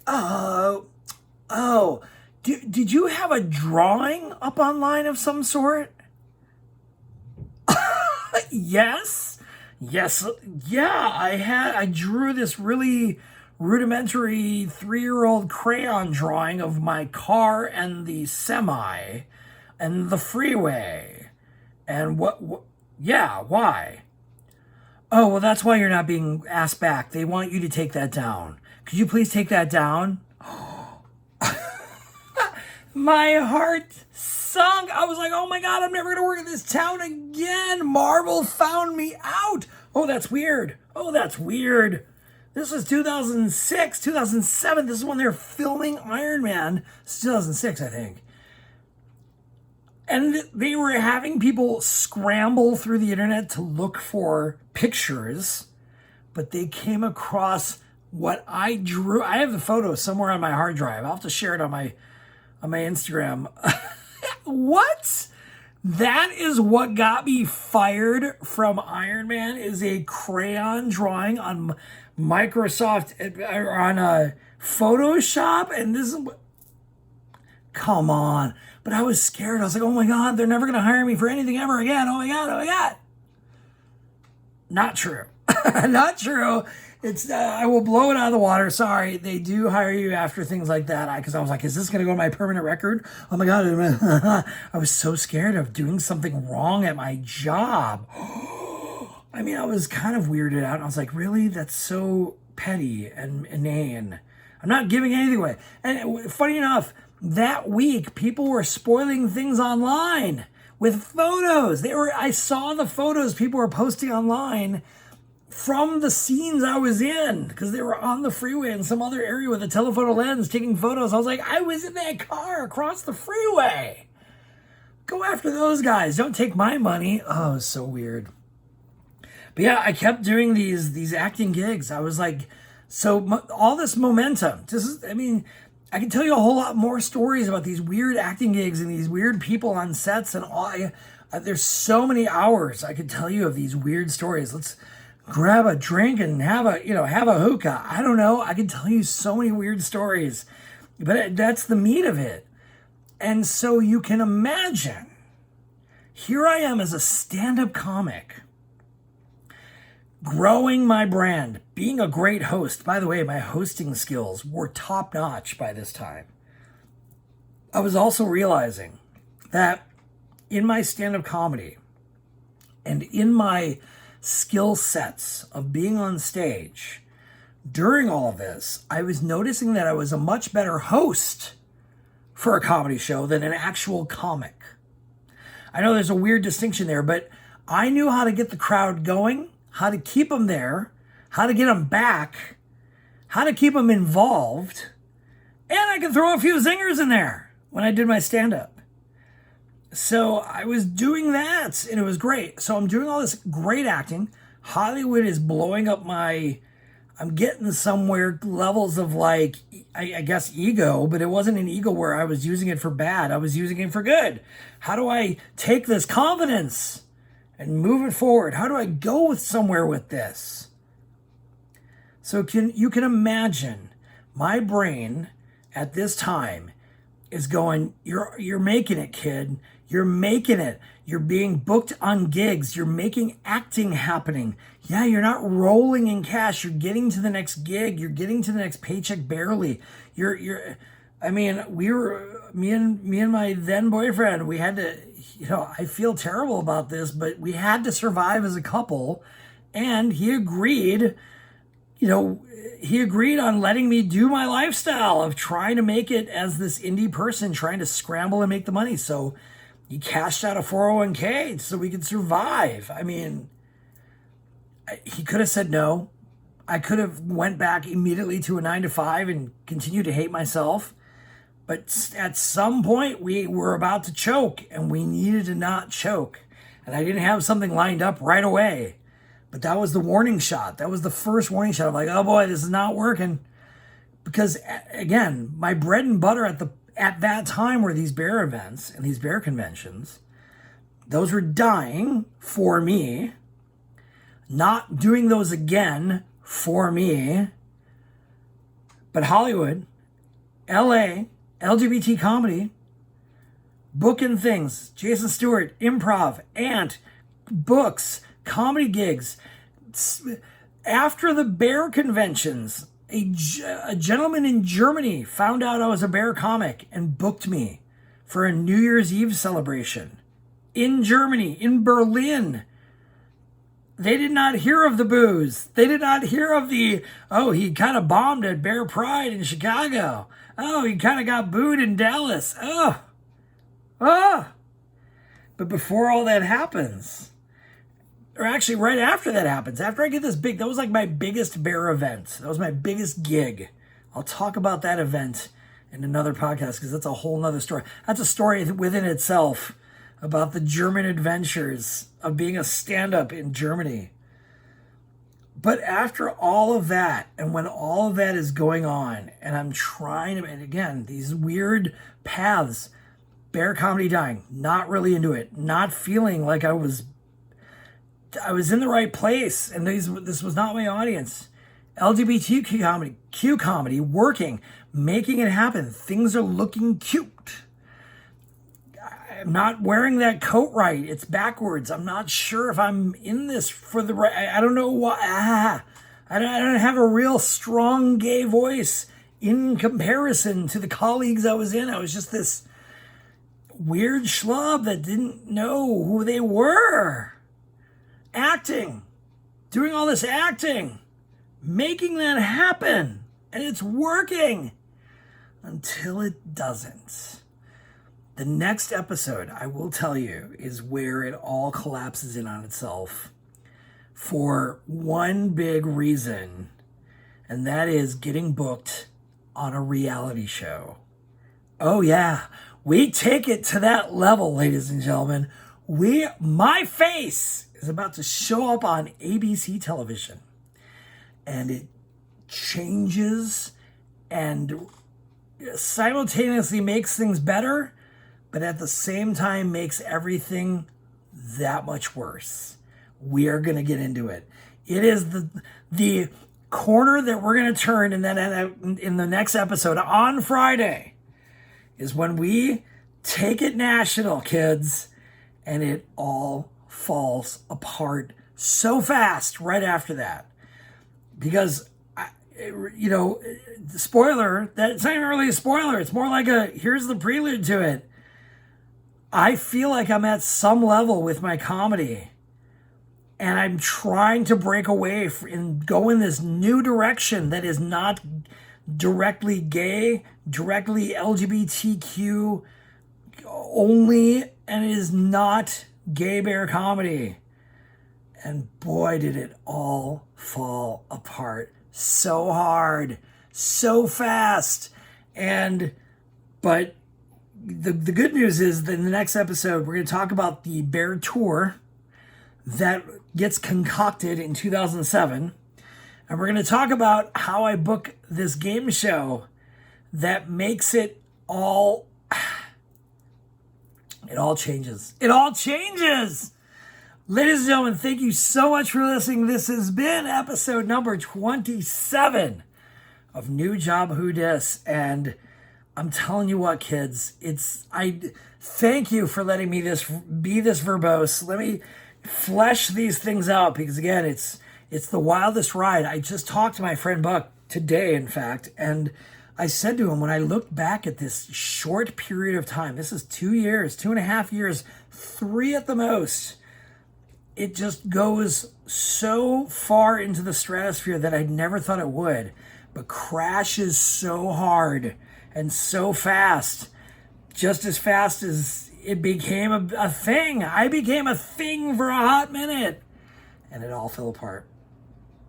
did you have a drawing up online of some sort? Yes, yeah, I drew this really rudimentary 3-year-old crayon drawing of my car and the semi and the freeway. And why? Oh, well, that's why you're not being asked back. They want you to take that down. Could you please take that down? My heart sunk. I was like, oh my God, I'm never going to work in this town again. Marvel found me out. Oh, that's weird. This was 2006, 2007. This is when they're filming Iron Man. It's 2006, I think. And they were having people scramble through the internet to look for pictures, but they came across what I drew. I have the photo somewhere on my hard drive. I'll have to share it on my Instagram. What? That is what got me fired from Iron Man, is a crayon drawing on Microsoft, or on Photoshop. And this is what, come on. But I was scared. I was like, oh my God, they're never going to hire me for anything ever again. Oh my God, oh my God. Not true. Not true. It's I will blow it out of the water. Sorry, they do hire you after things like that. Because I was like, is this going to go to my permanent record? Oh my God. I was so scared of doing something wrong at my job. I mean, I was kind of weirded out. I was like, really? That's so petty and inane. I'm not giving anything away. And funny enough, that week, people were spoiling things online with photos. I saw the photos people were posting online from the scenes I was in, because they were on the freeway in some other area with a telephoto lens taking photos. I was like, I was in that car across the freeway. Go after those guys. Don't take my money. Oh, it's so weird. But yeah, I kept doing these acting gigs. I was like, all this momentum. I can tell you a whole lot more stories about these weird acting gigs and these weird people on sets and all. There's so many hours I could tell you of these weird stories. Let's grab a drink and have a hookah. I don't know. I can tell you so many weird stories, but that's the meat of it. And so you can imagine, here I am as a stand-up comic, growing my brand, being a great host. By the way, my hosting skills were top-notch by this time. I was also realizing that in my stand-up comedy and in my skill sets of being on stage, during all of this, I was noticing that I was a much better host for a comedy show than an actual comic. I know there's a weird distinction there, but I knew how to get the crowd going, how to keep them there, how to get them back, how to keep them involved, and I could throw a few zingers in there when I did my stand-up. So I was doing that, and it was great. So I'm doing all this great acting. Hollywood is blowing up I'm getting somewhere levels of I guess ego, but it wasn't an ego where I was using it for bad. I was using it for good. How do I take this confidence and move it forward? How do I go somewhere with this? So you can imagine my brain at this time is going, you're making it, kid. You're making it. You're being booked on gigs. You're making acting happening. Yeah, you're not rolling in cash. You're getting to the next gig. You're getting to the next paycheck barely. Me and my then boyfriend, we had to, I feel terrible about this, but we had to survive as a couple, and he agreed on letting me do my lifestyle of trying to make it as this indie person, trying to scramble and make the money. So he cashed out a 401k so we could survive. I mean, he could have said no. I could have went back immediately to a 9-to-5 and continued to hate myself. But at some point, we were about to choke, and we needed to not choke. And I didn't have something lined up right away. But that was the warning shot. That was the first warning shot. I'm like, oh boy, this is not working. Because, again, my bread and butter at that time were these bear events and these bear conventions. Those were dying for me. Not doing those again for me. But Hollywood, LA, LGBT comedy, booking things, Jason Stewart, improv, Ant, books, comedy gigs. After the bear conventions, a gentleman in Germany found out I was a bear comic and booked me for a New Year's Eve celebration in Germany, in Berlin. They did not hear of the booze. They did not hear of he kind of bombed at Bear Pride in Chicago. Oh, he kind of got booed in Dallas. But before all that happens, or actually right after that happens, after I get this big, that was like my biggest bear event. That was my biggest gig. I'll talk about that event in another podcast because that's a whole nother story. That's a story within itself about the German adventures of being a stand-up in Germany. But after all of that, and when all of that is going on, and I'm trying to, and again, these weird paths, bear comedy dying, not really into it, not feeling like I was in the right place, and this was not my audience. LGBTQ comedy, working, making it happen. Things are looking cute. I'm not wearing that coat right. It's backwards. I'm not sure if I'm in this for the right. I don't know why. I don't have a real strong gay voice in comparison to the colleagues I was in. I was just this weird schlub that didn't know who they were. Acting, doing all this acting, making that happen, and it's working until it doesn't. The next episode, I will tell you, is where it all collapses in on itself for one big reason, and that is getting booked on a reality show. Oh yeah, we take it to that level, ladies and gentlemen. My face is about to show up on ABC television, and it changes and simultaneously makes things better, but at the same time makes everything that much worse. We are going to get into it. It is the corner that we're going to turn, and then in the next episode on Friday is when we take it national, kids, and it all falls apart so fast right after that. Because, the spoiler, it's not even really a spoiler. It's more like here's the prelude to it. I feel like I'm at some level with my comedy, and I'm trying to break away and go in this new direction that is not directly gay, directly LGBTQ only, and it is not gay bear comedy. And boy, did it all fall apart so hard, so fast. But the good news is that in the next episode, we're going to talk about the bear tour that gets concocted in 2007. And we're going to talk about how I book this game show that makes it all changes. It all changes. Ladies and gentlemen, thank you so much for listening. This has been episode number 27 of New Job Who Dis. And I'm telling you what, kids, I thank you for letting me be this verbose. Let me flesh these things out, because again, it's the wildest ride. I just talked to my friend Buck today, in fact, and I said to him, when I looked back at this short period of time, this is 2 years, 2.5 years, 3 at the most, it just goes so far into the stratosphere that I never thought it would, but crashes so hard and so fast, just as fast as it became a thing. I became a thing for a hot minute, and it all fell apart.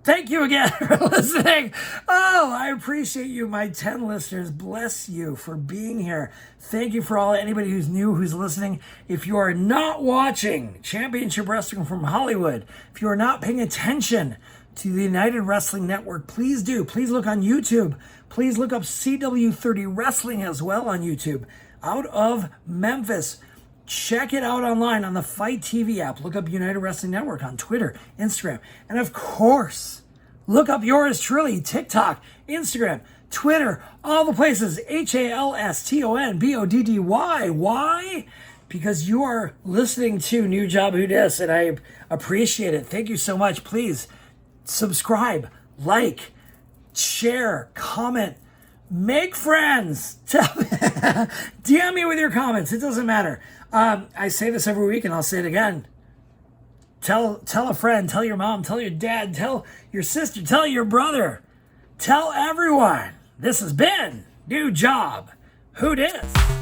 Thank you again for listening. Oh, I appreciate you, my 10 listeners. Bless you for being here. Thank you for anybody who's new, who's listening. If you are not watching Championship Wrestling from Hollywood, if you are not paying attention to the United Wrestling Network, please do. Please look on YouTube. Please look up CW30 Wrestling as well on YouTube. Out of Memphis. Check it out online on the Fight TV app. Look up United Wrestling Network on Twitter, Instagram, and of course, look up yours truly, TikTok, Instagram, Twitter, all the places, HALSTONBODDY. Why? Because you are listening to New Job Who Dis, and I appreciate it. Thank you so much. Please subscribe, like, share, comment, make friends. DM me with your comments. It doesn't matter. I say this every week, and I'll say it again. Tell a friend, tell your mom, tell your dad, tell your sister, tell your brother, tell everyone. This has been New Job Who Dis.